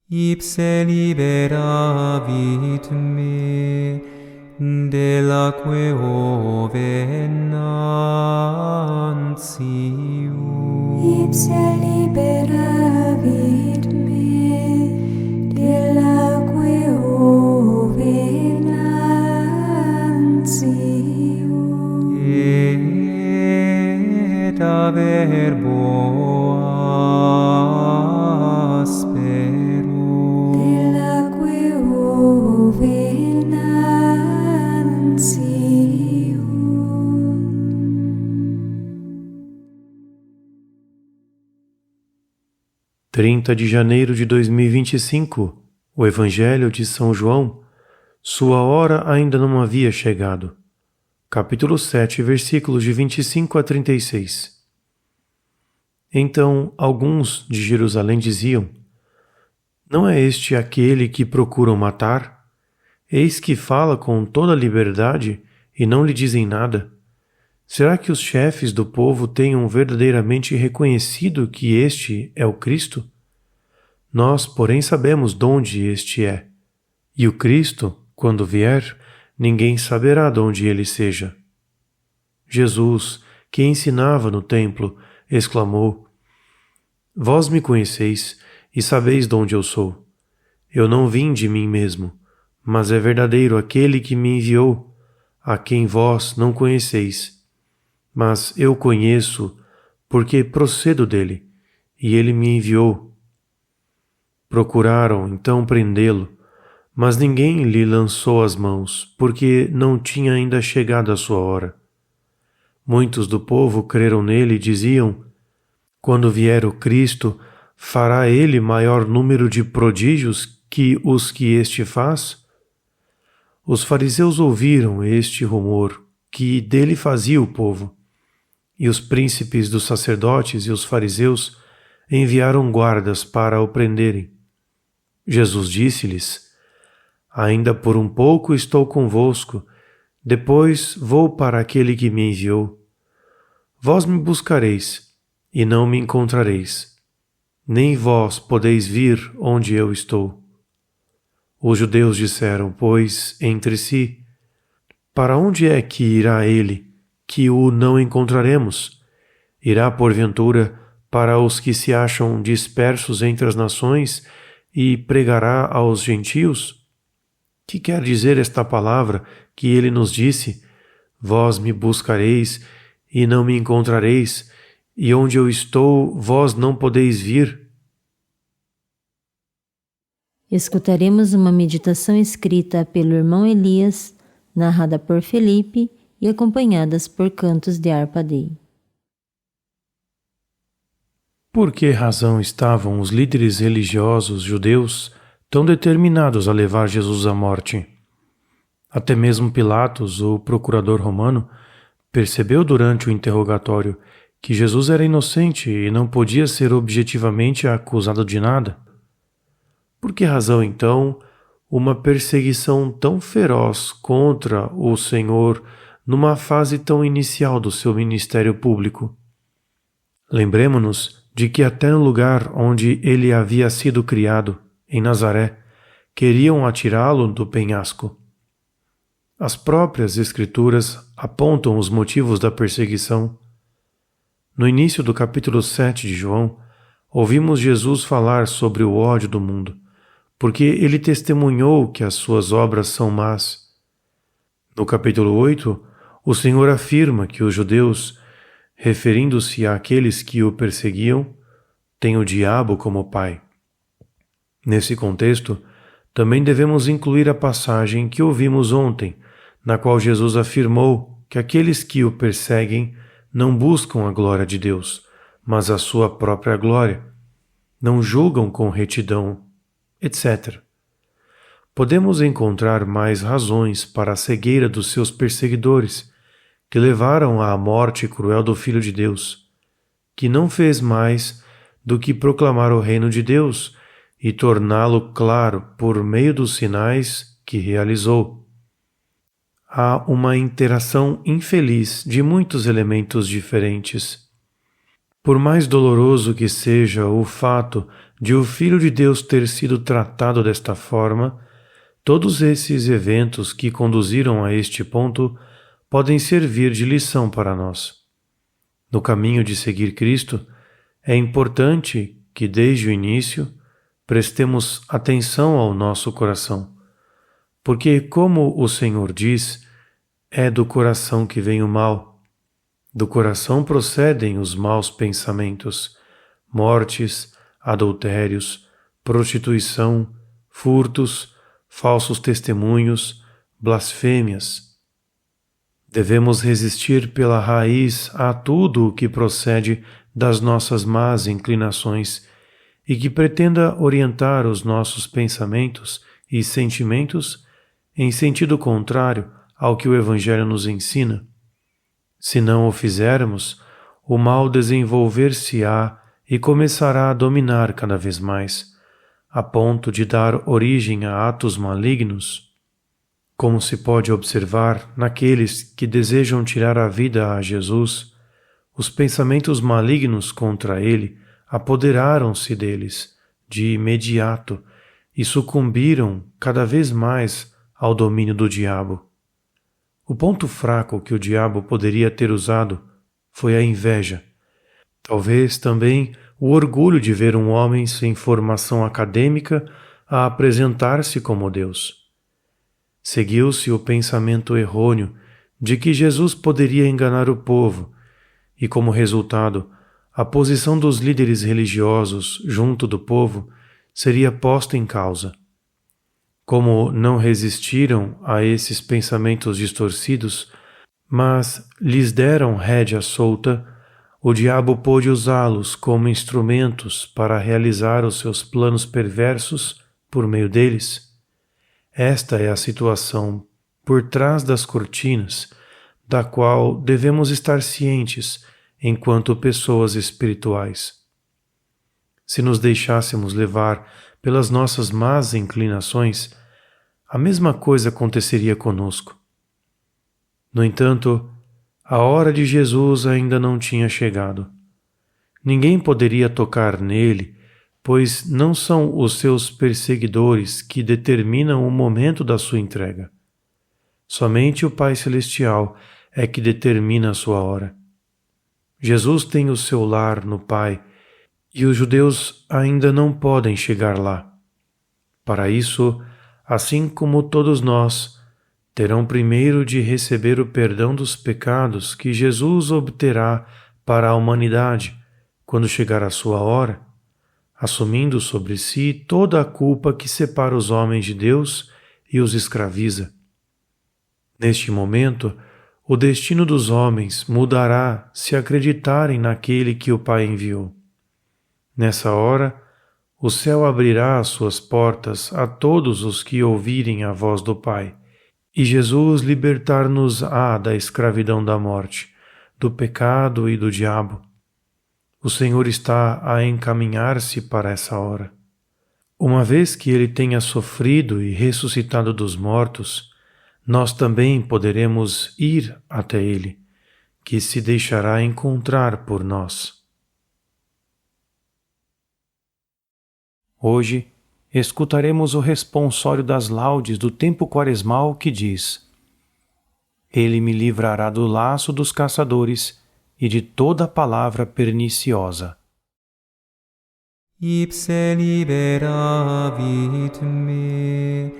Ipse liberavit me delaque venantium. Ipse liberavit me delaque venantium. Et a verbo aspero Delaque venantium. 30 de janeiro de 2025, o Evangelho de São João, sua hora ainda não havia chegado. Capítulo 7, versículos de 25 a 36. Então, alguns de Jerusalém diziam: Não é este aquele que procuram matar? Eis que fala com toda liberdade e não lhe dizem nada. Será que os chefes do povo tenham verdadeiramente reconhecido que este é o Cristo? Nós, porém, sabemos de onde este é. E o Cristo, quando vier, ninguém saberá de onde ele seja. Jesus, que ensinava no templo, exclamou: Vós me conheceis e sabeis de onde eu sou. Eu não vim de mim mesmo, mas é verdadeiro aquele que me enviou, a quem vós não conheceis. Mas eu conheço, porque procedo dele, e ele me enviou. Procuraram então prendê-lo, mas ninguém lhe lançou as mãos, porque não tinha ainda chegado a sua hora. Muitos do povo creram nele e diziam: Quando vier o Cristo, fará ele maior número de prodígios que os que este faz? Os fariseus ouviram este rumor que dele fazia o povo, e os príncipes dos sacerdotes e os fariseus enviaram guardas para o prenderem. Jesus disse-lhes: Ainda por um pouco estou convosco, depois vou para aquele que me enviou. Vós me buscareis, e não me encontrareis, nem vós podeis vir onde eu estou. Os judeus disseram, pois, entre si: Para onde é que irá ele, que o não encontraremos? Irá, porventura, para os que se acham dispersos entre as nações e pregará aos gentios? Que quer dizer esta palavra que ele nos disse: Vós me buscareis e não me encontrareis, e onde eu estou, vós não podeis vir? Escutaremos uma meditação escrita pelo irmão Elias, narrada por Felipe e acompanhadas por cantos de harpa dei. Por que razão estavam os líderes religiosos judeus tão determinados a levar Jesus à morte? Até mesmo Pilatos, o procurador romano, percebeu durante o interrogatório que Jesus era inocente e não podia ser objetivamente acusado de nada. Por que razão, então, uma perseguição tão feroz contra o Senhor numa fase tão inicial do seu ministério público? Lembremo-nos de que até no lugar onde ele havia sido criado, em Nazaré, queriam atirá-lo do penhasco. As próprias Escrituras apontam os motivos da perseguição. No início do capítulo 7 de João, ouvimos Jesus falar sobre o ódio do mundo, porque ele testemunhou que as suas obras são más. No capítulo 8, o Senhor afirma que os judeus, referindo-se àqueles que o perseguiam, têm o diabo como pai. Nesse contexto, também devemos incluir a passagem que ouvimos ontem, na qual Jesus afirmou que aqueles que o perseguem não buscam a glória de Deus, mas a sua própria glória, não julgam com retidão, etc. Podemos encontrar mais razões para a cegueira dos seus perseguidores, que levaram à morte cruel do Filho de Deus, que não fez mais do que proclamar o reino de Deus e torná-lo claro por meio dos sinais que realizou. Há uma interação infeliz de muitos elementos diferentes. Por mais doloroso que seja o fato de o Filho de Deus ter sido tratado desta forma, todos esses eventos que conduziram a este ponto podem servir de lição para nós. No caminho de seguir Cristo, é importante que, desde o início, prestemos atenção ao nosso coração, porque, como o Senhor diz, é do coração que vem o mal. Do coração procedem os maus pensamentos, mortes, adultérios, prostituição, furtos, falsos testemunhos, blasfêmias. Devemos resistir pela raiz a tudo o que procede das nossas más inclinações e que pretenda orientar os nossos pensamentos e sentimentos em sentido contrário ao que o Evangelho nos ensina. Se não o fizermos, o mal desenvolver-se-á e começará a dominar cada vez mais, a ponto de dar origem a atos malignos, como se pode observar naqueles que desejam tirar a vida a Jesus. Os pensamentos malignos contra ele apoderaram-se deles de imediato e sucumbiram cada vez mais ao domínio do diabo. O ponto fraco que o diabo poderia ter usado foi a inveja. Talvez também o orgulho de ver um homem sem formação acadêmica a apresentar-se como Deus. Seguiu-se o pensamento errôneo de que Jesus poderia enganar o povo e, como resultado, a posição dos líderes religiosos junto do povo seria posta em causa. Como não resistiram a esses pensamentos distorcidos, mas lhes deram rédea solta, o diabo pôde usá-los como instrumentos para realizar os seus planos perversos por meio deles. Esta é a situação por trás das cortinas, da qual devemos estar cientes enquanto pessoas espirituais. Se nos deixássemos levar pelas nossas más inclinações, a mesma coisa aconteceria conosco. No entanto, a hora de Jesus ainda não tinha chegado. Ninguém poderia tocar nele, pois não são os seus perseguidores que determinam o momento da sua entrega. Somente o Pai Celestial é que determina a sua hora. Jesus tem o seu lar no Pai, e os judeus ainda não podem chegar lá. Para isso, assim como todos nós, terão primeiro de receber o perdão dos pecados que Jesus obterá para a humanidade quando chegar a sua hora, assumindo sobre si toda a culpa que separa os homens de Deus e os escraviza. Neste momento, o destino dos homens mudará se acreditarem naquele que o Pai enviou. Nessa hora, o céu abrirá as suas portas a todos os que ouvirem a voz do Pai, e Jesus libertar-nos-á da escravidão da morte, do pecado e do diabo. O Senhor está a encaminhar-se para essa hora. Uma vez que Ele tenha sofrido e ressuscitado dos mortos, nós também poderemos ir até Ele, que se deixará encontrar por nós. Hoje, escutaremos o responsório das laudes do tempo quaresmal que diz: Ele me livrará do laço dos caçadores e de toda palavra perniciosa. Ipse liberavit me,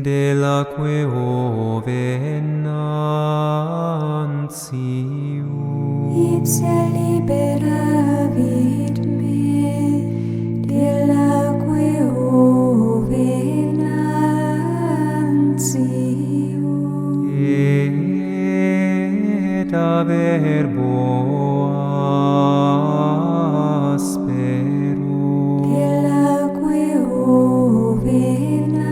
delaque ove nantium. Ipse liberavit me, delaque ove nantium. Et a verbo aspero, Delaque ove nantium.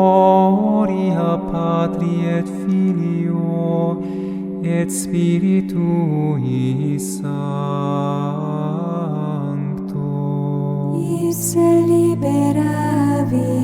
gloria Patri et Filio et Spiritui Sancto. Ipse liberavit